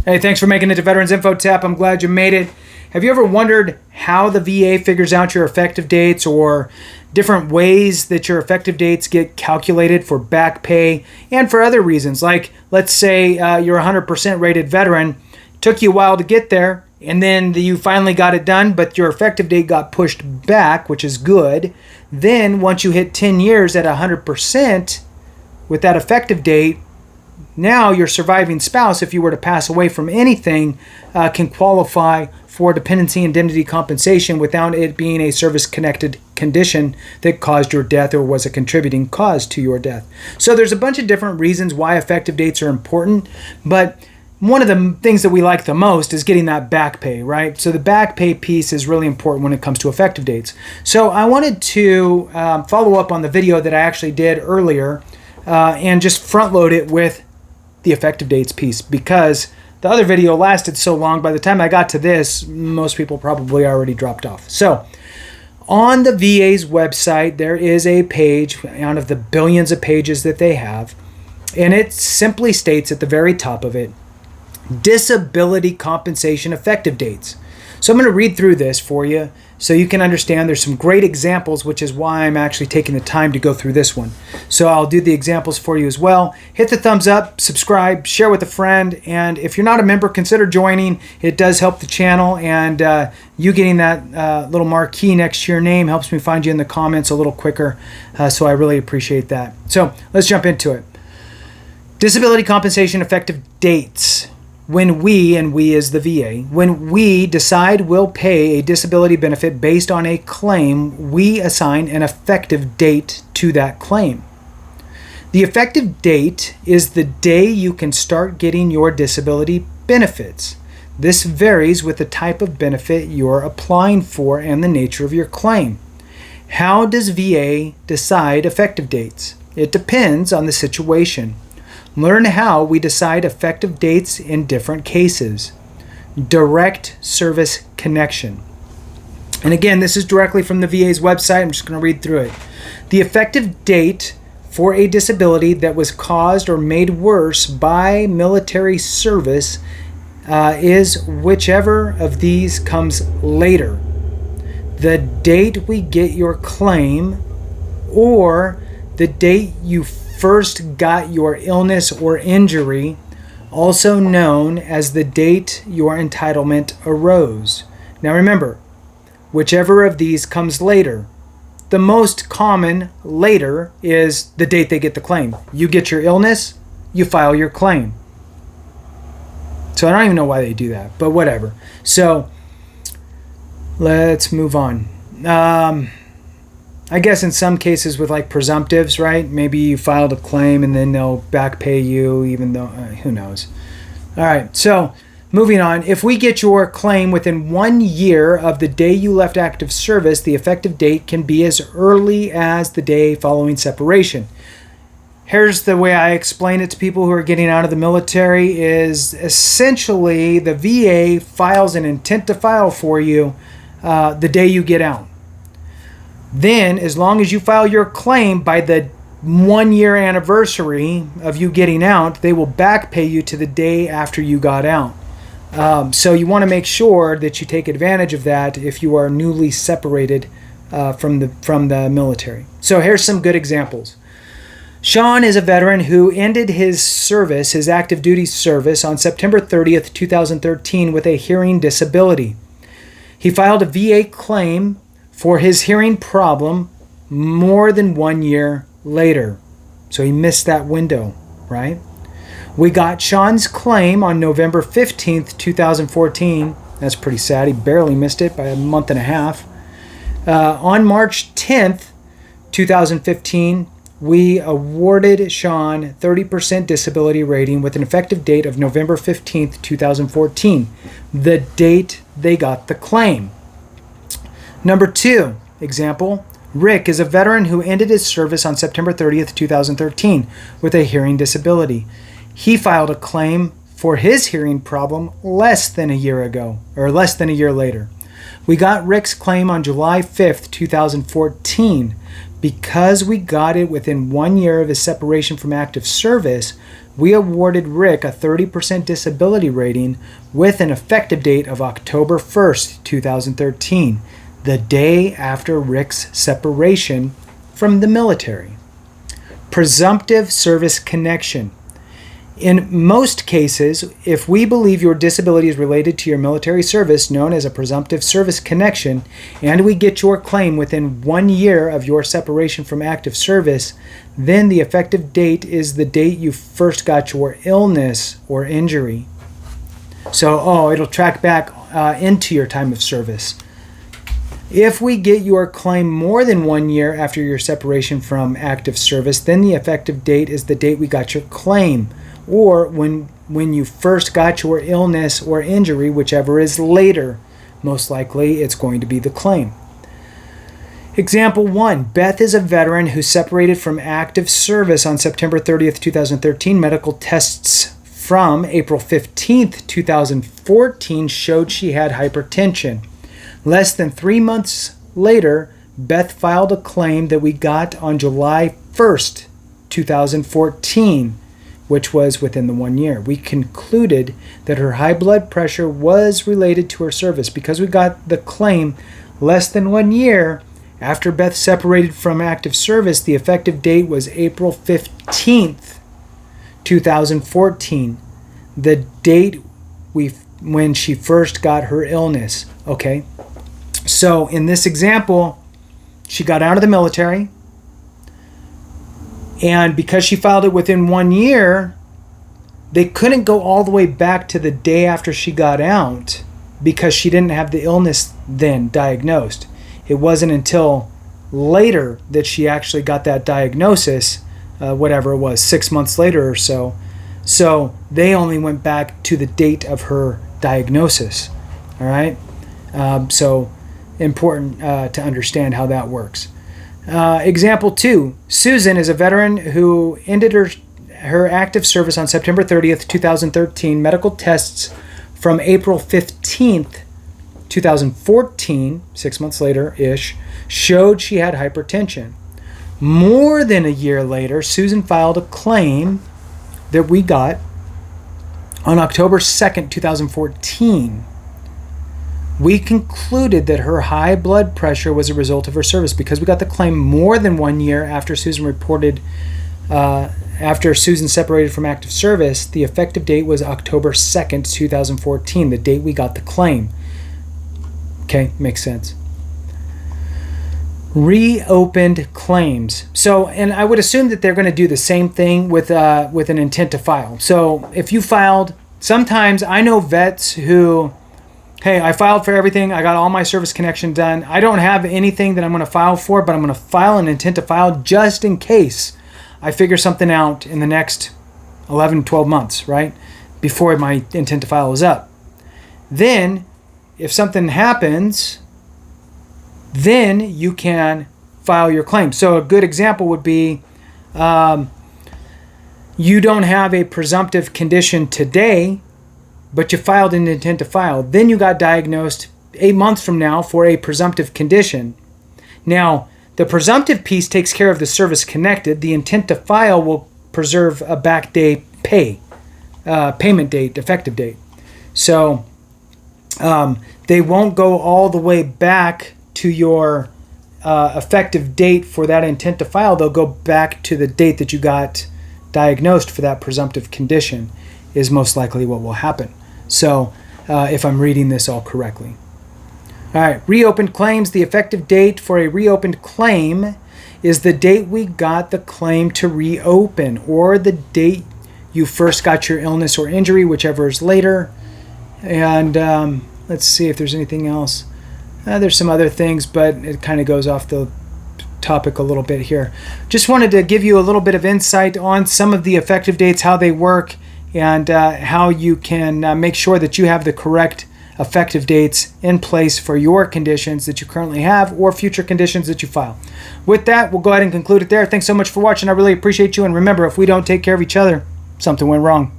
Hey, thanks for making it to Veterans Info Tap. I'm glad you made it. Have you ever wondered how the VA figures out your effective dates or different ways that your effective dates get calculated for back pay and for other reasons? Like, let's say you're a 100% rated veteran. Took you a while to get there, and then you finally got it done, but your effective date got pushed back, which is good. Then once you hit 10 years at 100% with that effective date, now your surviving spouse, if you were to pass away from anything, can qualify for dependency indemnity compensation without it being a service-connected condition that caused your death or was a contributing cause to your death. So there's a bunch of different reasons why effective dates are important, but one of the things that we like the most is getting that back pay, right? So the back pay piece is really important when it comes to effective dates. So I wanted to follow up on the video that I actually did earlier and just front load it with the effective dates piece, because the other video lasted so long. By the time I got to this, most people probably already dropped off. So on the VA's website, there is a page out of the billions of pages that they have, and it simply states at the very top of it, disability compensation effective dates. So I'm going to read through this for you so you can understand. There's some great examples, which is why I'm actually taking the time to go through this one. So I'll do the examples for you as well. Hit the thumbs up, subscribe, share with a friend, and if you're not a member, consider joining. It does help the channel, and you getting that little marquee next to your name helps me find you in the comments a little quicker, so I really appreciate that. So let's jump into it. Disability compensation effective dates. When we, and we is the VA, when we decide we'll pay a disability benefit based on a claim, we assign an effective date to that claim. The effective date is the day you can start getting your disability benefits. This varies with the type of benefit you're applying for and the nature of your claim. How does VA decide effective dates? It depends on the situation. Learn how we decide effective dates in different cases. Direct service connection. And again, this is directly from the VA's website. I'm just going to read through it. The effective date for a disability that was caused or made worse by military service is whichever of these comes later. The date we get your claim, or the date you first got your illness or injury, also known as the date your entitlement arose. Now remember, whichever of these comes later. The most common later is the date they get the claim. You get your illness, you file your claim. So I don't even know why they do that, but whatever. So let's move on. I guess in some cases with like presumptives, right? Maybe you filed a claim and then they'll back pay you, even though, who knows. All right, so moving on. If we get your claim within 1 year of the day you left active service, the effective date can be as early as the day following separation. Here's the way I explain it to people who are getting out of the military is essentially the VA files an intent to file for you the day you get out. Then, as long as you file your claim by the 1 year anniversary of you getting out, they will back pay you to the day after you got out. So you want to make sure that you take advantage of that if you are newly separated from the military. So here's some good examples. Sean is a veteran who ended his service, his active duty service, on September 30th, 2013 with a hearing disability. He filed a VA claim for his hearing problem more than 1 year later. So he missed that window, right? We got Sean's claim on November 15th, 2014. That's pretty sad. He barely missed it by a month and a half. On March 10th, 2015, we awarded Sean 30% disability rating with an effective date of November 15th, 2014, the date they got the claim. Number 2, example, Rick is a veteran who ended his service on September 30th, 2013 with a hearing disability. He filed a claim for his hearing problem less than a year ago, or less than a year later. We got Rick's claim on July 5th, 2014. Because we got it within 1 year of his separation from active service, we awarded Rick a 30% disability rating with an effective date of October 1st, 2013, the day after Rick's separation from the military. Presumptive service connection. In most cases, if we believe your disability is related to your military service, known as a presumptive service connection, and we get your claim within 1 year of your separation from active service, then the effective date is the date you first got your illness or injury. So, it'll track back into your time of service. If we get your claim more than 1 year after your separation from active service, then the effective date is the date we got your claim, or when you first got your illness or injury, whichever is later. Most likely it's going to be the claim. Example 1. Beth is a veteran who separated from active service on September 30th, 2013. Medical tests from April 15th, 2014 showed she had hypertension. Less than 3 months later, Beth filed a claim that we got on July 1st, 2014, which was within the 1 year. We concluded that her high blood pressure was related to her service because we got the claim less than 1 year after Beth separated from active service. The effective date was April 15th, 2014, the date when she first got her illness. Okay, so in this example, she got out of the military, and because she filed it within 1 year, they couldn't go all the way back to the day after she got out because she didn't have the illness then diagnosed. It wasn't until later that she actually got that diagnosis, whatever it was, 6 months later or so. So they only went back to the date of her diagnosis. All right? So important to understand how that works. Example 2. Susan is a veteran who ended her active service on September 30th, 2013. Medical tests from April 15th, 2014, 6 months later-ish, showed she had hypertension. More than a year later, Susan filed a claim that we got on October 2nd, 2014. We concluded that her high blood pressure was a result of her service because we got the claim more than 1 year after Susan separated from active service. The effective date was October 2nd, 2014, the date we got the claim. Okay, makes sense. Reopened claims. So, and I would assume that they're going to do the same thing with an intent to file. So if you filed, sometimes I know vets who, hey, I filed for everything. I got all my service connection done. I don't have anything that I'm going to file for, but I'm going to file an intent to file just in case I figure something out in the next 11, 12 months, right? Before my intent to file is up. Then, if something happens, then you can file your claim. So a good example would be you don't have a presumptive condition today, but you filed an intent to file. Then you got diagnosed 8 months from now for a presumptive condition. Now, the presumptive piece takes care of the service connected. The intent to file will preserve a back day payment date, effective date. So they won't go all the way back to your effective date for that intent to file. They'll go back to the date that you got diagnosed for that presumptive condition is most likely what will happen. So if I'm reading this all correctly. All right, reopened claims. The effective date for a reopened claim is the date we got the claim to reopen, or the date you first got your illness or injury, whichever is later. And let's see if there's anything else. There's some other things, but it kind of goes off the topic a little bit here. Just wanted to give you a little bit of insight on some of the effective dates, how they work, and how you can make sure that you have the correct effective dates in place for your conditions that you currently have or future conditions that you file. With that, we'll go ahead and conclude it there. Thanks so much for watching. I really appreciate you. And remember, if we don't take care of each other, something went wrong.